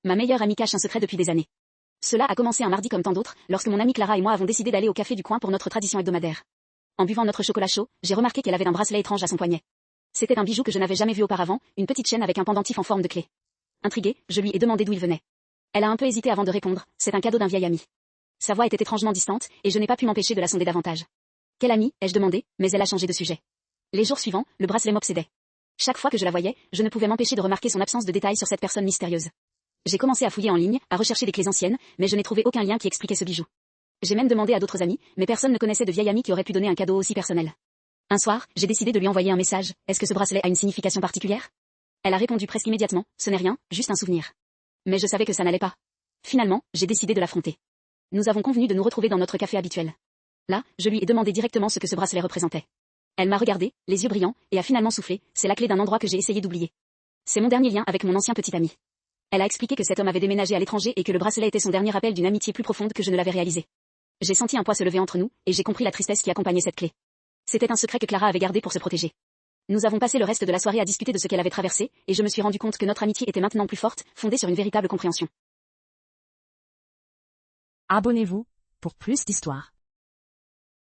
Ma meilleure amie cache un secret depuis des années. Cela a commencé un mardi comme tant d'autres, lorsque mon amie Clara et moi avons décidé d'aller au café du coin pour notre tradition hebdomadaire. En buvant notre chocolat chaud, j'ai remarqué qu'elle avait un bracelet étrange à son poignet. C'était un bijou que je n'avais jamais vu auparavant, une petite chaîne avec un pendentif en forme de clé. Intriguée, je lui ai demandé d'où il venait. Elle a un peu hésité avant de répondre, c'est un cadeau d'un vieil ami. Sa voix était étrangement distante, et je n'ai pas pu m'empêcher de la sonder davantage. Quel ami, ai-je demandé, mais elle a changé de sujet. Les jours suivants, le bracelet m'obsédait. Chaque fois que je la voyais, je ne pouvais m'empêcher de remarquer son absence de détails sur cette personne mystérieuse. J'ai commencé à fouiller en ligne, à rechercher des clés anciennes, mais je n'ai trouvé aucun lien qui expliquait ce bijou. J'ai même demandé à d'autres amis, mais personne ne connaissait de vieil ami qui aurait pu donner un cadeau aussi personnel. Un soir, j'ai décidé de lui envoyer un message. Est-ce que ce bracelet a une signification particulière? Elle a répondu presque immédiatement, ce n'est rien, juste un souvenir. Mais je savais que ça n'allait pas. Finalement, j'ai décidé de l'affronter. Nous avons convenu de nous retrouver dans notre café habituel. Là, je lui ai demandé directement ce que ce bracelet représentait. Elle m'a regardé, les yeux brillants, et a finalement soufflé, c'est la clé d'un endroit que j'ai essayé d'oublier. C'est mon dernier lien avec mon ancien petit ami. Elle a expliqué que cet homme avait déménagé à l'étranger et que le bracelet était son dernier rappel d'une amitié plus profonde que je ne l'avais réalisé. J'ai senti un poids se lever entre nous, et j'ai compris la tristesse qui accompagnait cette clé. C'était un secret que Clara avait gardé pour se protéger. Nous avons passé le reste de la soirée à discuter de ce qu'elle avait traversé, et je me suis rendu compte que notre amitié était maintenant plus forte, fondée sur une véritable compréhension. Abonnez-vous pour plus d'histoires.